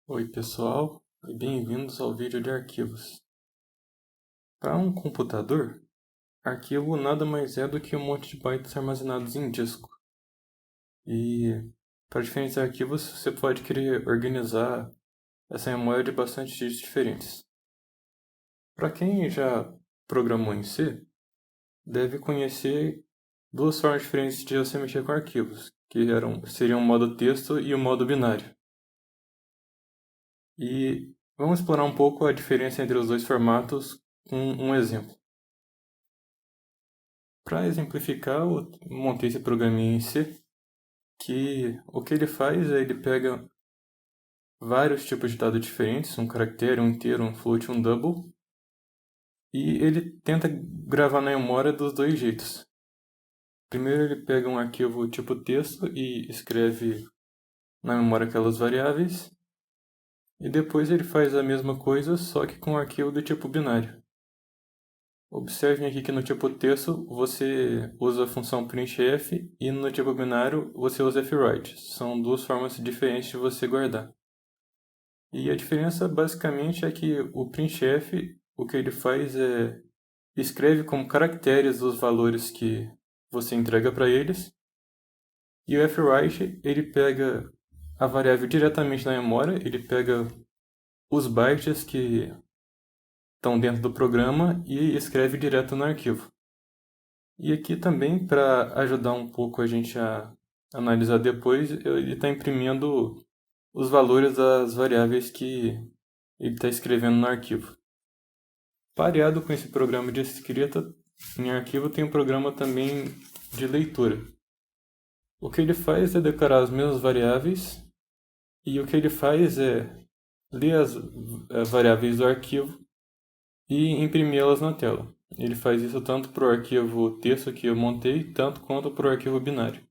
Oi, pessoal, e bem-vindos ao vídeo de arquivos. Para um computador, arquivo nada mais é do que um monte de bytes armazenados em disco. E para diferentes arquivos, você pode querer organizar essa memória de bastante jeitos diferentes. Para quem já programou em C, deve conhecer duas formas diferentes de você mexer com arquivos, seriam o modo texto e o modo binário. E vamos explorar um pouco a diferença entre os dois formatos com um exemplo. Para exemplificar, eu montei esse programinha em C, que o que ele faz é ele pega vários tipos de dados diferentes, um caractere, um inteiro, um float, um double, e ele tenta gravar na memória dos dois jeitos. Primeiro ele pega um arquivo tipo texto e escreve na memória aquelas variáveis, e depois ele faz a mesma coisa, só que com um arquivo do tipo binário. Observem aqui que no tipo texto você usa a função printf e no tipo binário você usa fwrite. São duas formas diferentes de você guardar. E a diferença basicamente é que o printf, o que ele faz é escreve como caracteres os valores que você entrega para eles. E o fwrite, ele pega a variável diretamente na memória, ele pega os bytes que estão dentro do programa e escreve direto no arquivo. E aqui também, para ajudar um pouco a gente a analisar depois, ele está imprimindo os valores das variáveis que ele está escrevendo no arquivo. Pareado com esse programa de escrita, em arquivo tem um programa também de leitura. O que ele faz é declarar as mesmas variáveis, e o que ele faz é ler as variáveis do arquivo e imprimi-las na tela. Ele faz isso tanto para o arquivo texto que eu montei, tanto quanto para o arquivo binário.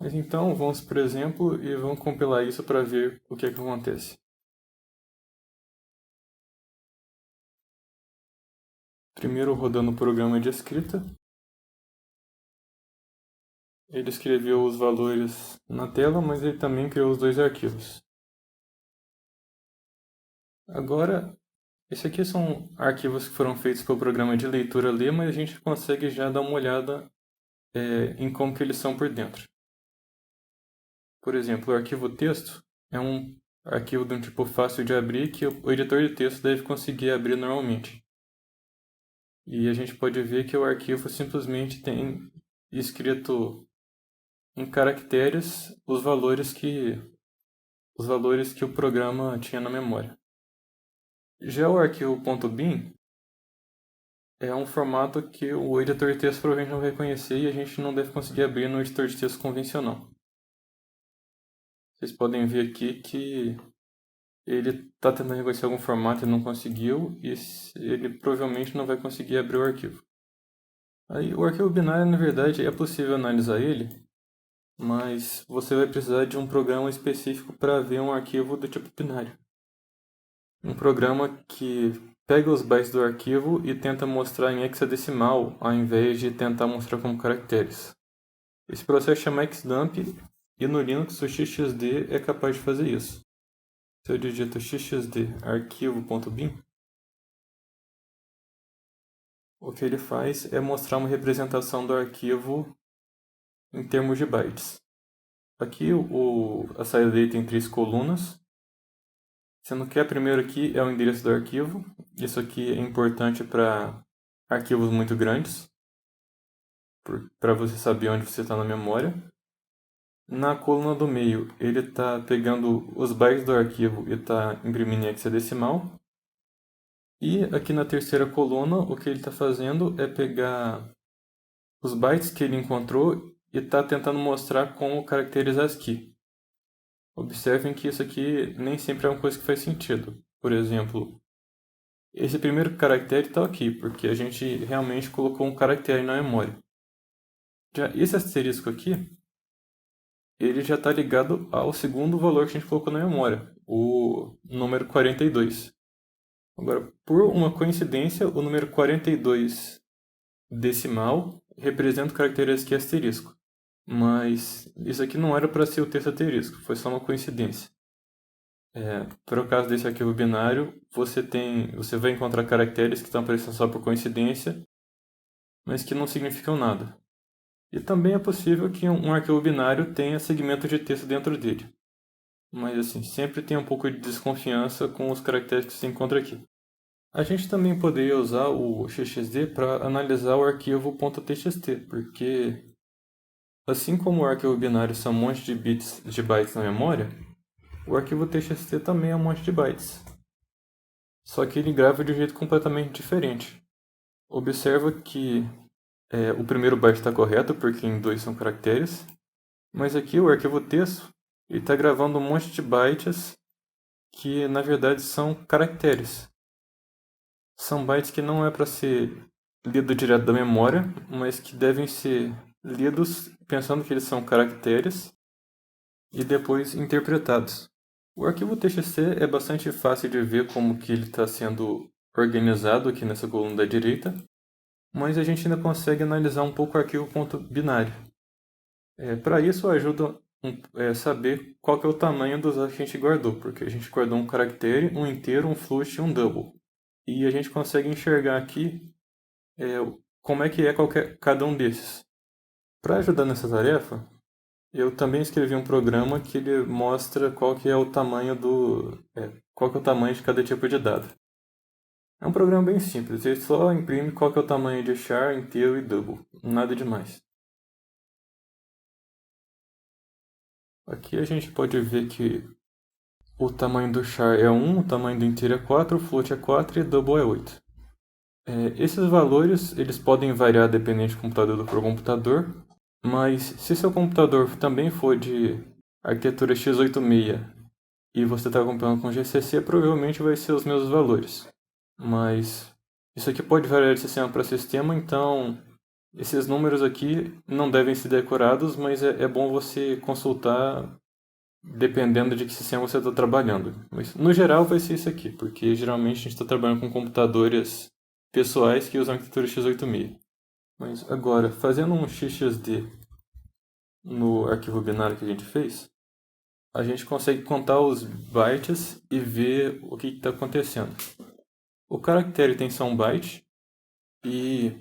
Mas então, vamos por exemplo e vamos compilar isso para ver o que acontece. Primeiro rodando o programa de escrita. Ele escreveu os valores na tela, mas ele também criou os dois arquivos. Agora, esse aqui são arquivos que foram feitos pelo programa de leitura ler, mas a gente consegue já dar uma olhada em como que eles são por dentro. Por exemplo, o arquivo texto é um arquivo de um tipo fácil de abrir que o editor de texto deve conseguir abrir normalmente. E a gente pode ver que o arquivo simplesmente tem escrito em caracteres os valores que o programa tinha na memória. Já o arquivo .bin é um formato que o editor de texto provavelmente não vai reconhecer e a gente não deve conseguir abrir no editor de texto convencional. Vocês podem ver aqui que ele está tentando reconhecer algum formato e não conseguiu, e ele provavelmente não vai conseguir abrir o arquivo. Aí, o arquivo binário, na verdade, é possível analisar ele, mas você vai precisar de um programa específico para ver um arquivo do tipo binário. Um programa que pega os bytes do arquivo e tenta mostrar em hexadecimal, ao invés de tentar mostrar como caracteres. Esse processo chama xdump e no Linux o XXD é capaz de fazer isso. Se eu digito xxd arquivo.bin, o que ele faz é mostrar uma representação do arquivo em termos de bytes. Aqui a saída dele tem 3 colunas, sendo que a primeira aqui é o endereço do arquivo. Isso aqui é importante para arquivos muito grandes, para você saber onde você está na memória. Na coluna do meio, ele está pegando os bytes do arquivo e está imprimindo em hexadecimal. E aqui na terceira coluna, o que ele está fazendo é pegar os bytes que ele encontrou e está tentando mostrar como caracteres ASCII. Observem que isso aqui nem sempre é uma coisa que faz sentido. Por exemplo, esse primeiro caractere está aqui, porque a gente realmente colocou um caractere na memória. Já esse asterisco aqui, ele já está ligado ao segundo valor que a gente colocou na memória, o número 42. Agora, por uma coincidência, o número 42 decimal representa o caractere ASCII asterisco. Mas isso aqui não era para ser o texto asterisco, foi só uma coincidência. Para o caso desse arquivo binário, você vai encontrar caracteres que estão aparecendo só por coincidência, mas que não significam nada. E também é possível que um arquivo binário tenha segmentos de texto dentro dele. Mas assim, sempre tem um pouco de desconfiança com os caracteres que se encontra aqui. A gente também poderia usar o XXD para analisar o arquivo .txt, porque assim como o arquivo binário são um monte de bytes na memória, o arquivo TXT também é um monte de bytes. Só que ele grava de um jeito completamente diferente. Observa que o primeiro byte está correto, porque em 2 são caracteres, mas aqui o arquivo texto está gravando um monte de bytes que na verdade são caracteres. São bytes que não é para ser lido direto da memória, mas que devem ser lidos pensando que eles são caracteres e depois interpretados. O arquivo TXT é bastante fácil de ver como que ele está sendo organizado aqui nessa coluna da direita, mas a gente ainda consegue analisar um pouco o arquivo .binário. Para isso ajuda saber qual que é o tamanho dos dados que a gente guardou, porque a gente guardou um caractere, um inteiro, um float e um double. E a gente consegue enxergar aqui como é que é cada um desses. Para ajudar nessa tarefa, eu também escrevi um programa que ele mostra qual que é o tamanho qual que é o tamanho de cada tipo de dado. É um programa bem simples, ele só imprime qual que é o tamanho de char, inteiro e double, nada demais. Aqui a gente pode ver que o tamanho do char é 1, o tamanho do inteiro é 4, o float é 4 e double é 8. Esses valores eles podem variar dependendo de computador para computador, mas se seu computador também for de arquitetura x86 e você está compilando com GCC, provavelmente vai ser os mesmos valores. Mas isso aqui pode variar de sistema para sistema, então esses números aqui não devem ser decorados, mas é bom você consultar dependendo de que sistema você está trabalhando. Mas no geral vai ser isso aqui, porque geralmente a gente está trabalhando com computadores pessoais que usam arquitetura x86. Mas agora, fazendo um XXD no arquivo binário que a gente fez, a gente consegue contar os bytes e ver o que está acontecendo. O caractere tem só um byte, e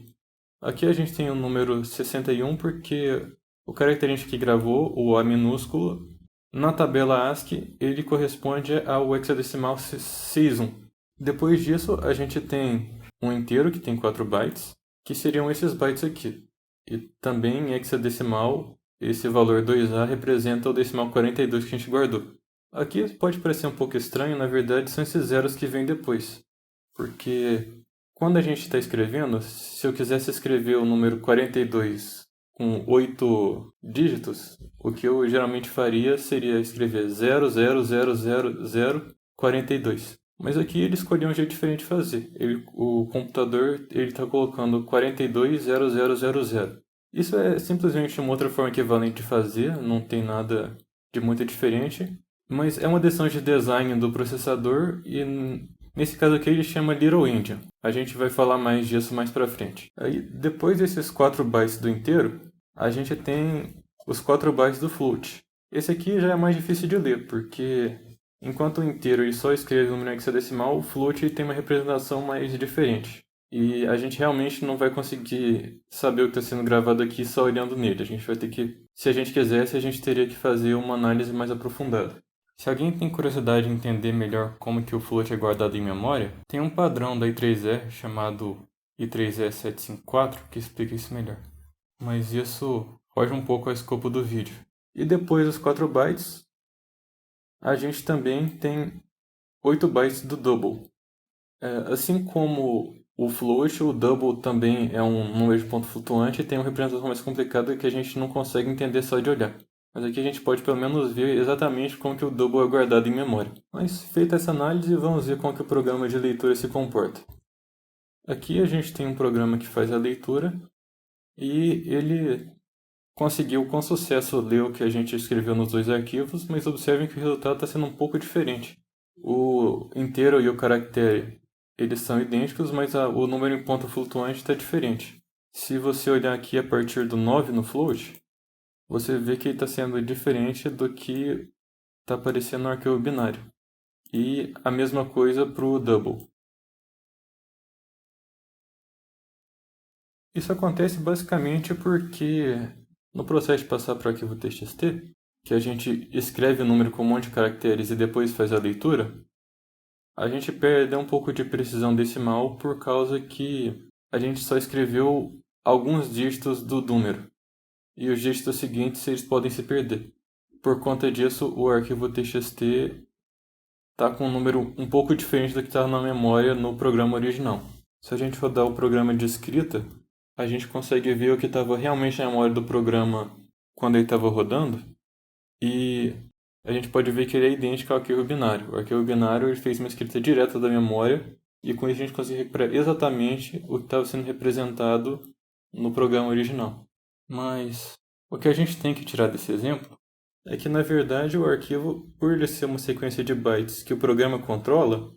aqui a gente tem o número 61 porque o caractere que gravou, o A minúsculo, na tabela ASCII ele corresponde ao hexadecimal 61. Depois disso a gente tem um inteiro que tem 4 bytes, que seriam esses bytes aqui. E também em hexadecimal, esse valor 2A representa o decimal 42 que a gente guardou. Aqui pode parecer um pouco estranho, na verdade são esses zeros que vêm depois. Porque quando a gente está escrevendo, se eu quisesse escrever o número 42 com 8 dígitos, o que eu geralmente faria seria escrever 0000042. Mas aqui ele escolheu um jeito diferente de fazer. O computador está colocando 420000. Isso é simplesmente uma outra forma equivalente de fazer, não tem nada de muito diferente. Mas é uma decisão de design do processador e nesse caso aqui ele chama Little Endian. A gente vai falar mais disso mais pra frente. Aí depois desses 4 bytes do inteiro, a gente tem os 4 bytes do float. Esse aqui já é mais difícil de ler, porque enquanto o inteiro ele só escreve o número hexadecimal, o float tem uma representação mais diferente. E a gente realmente não vai conseguir saber o que está sendo gravado aqui só olhando nele. A gente vai ter que, se a gente quisesse, a gente teria que fazer uma análise mais aprofundada. Se alguém tem curiosidade em entender melhor como que o float é guardado em memória, tem um padrão da I3E chamado I3E754 que explica isso melhor. Mas isso foge um pouco ao escopo do vídeo. E depois dos 4 bytes, a gente também tem 8 bytes do double. Assim como o float, o double também é um número de ponto flutuante e tem uma representação mais complicada que a gente não consegue entender só de olhar. Mas aqui a gente pode pelo menos ver exatamente como que o double é guardado em memória. Mas feita essa análise, vamos ver como que o programa de leitura se comporta. Aqui a gente tem um programa que faz a leitura e ele conseguiu com sucesso ler o que a gente escreveu nos dois arquivos, mas observem que o resultado está sendo um pouco diferente. O inteiro e o caractere eles são idênticos, mas o número em ponto flutuante está diferente. Se você olhar aqui a partir do 9 no float, você vê que ele está sendo diferente do que está aparecendo no arquivo binário. e a mesma coisa para o double. Isso acontece basicamente porque no processo de passar para o arquivo TXT, que a gente escreve o número com um monte de caracteres e depois faz a leitura, a gente perde um pouco de precisão decimal por causa que a gente só escreveu alguns dígitos do número. E os dígitos seguintes eles podem se perder. Por conta disso, o arquivo TXT está com um número um pouco diferente do que estava na memória no programa original. Se a gente rodar o programa de escrita, a gente consegue ver o que estava realmente na memória do programa quando ele estava rodando, e a gente pode ver que ele é idêntico ao arquivo binário. O arquivo binário ele fez uma escrita direta da memória, e com isso a gente consegue recuperar exatamente o que estava sendo representado no programa original. Mas o que a gente tem que tirar desse exemplo é que, na verdade, o arquivo, por ele ser uma sequência de bytes que o programa controla,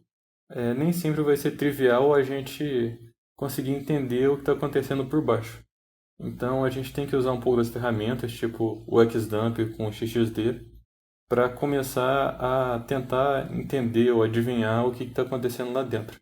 nem sempre vai ser trivial a gente conseguir entender o que está acontecendo por baixo. Então a gente tem que usar um pouco das ferramentas, tipo o Xdump com o XXD, para começar a tentar entender ou adivinhar o que está acontecendo lá dentro.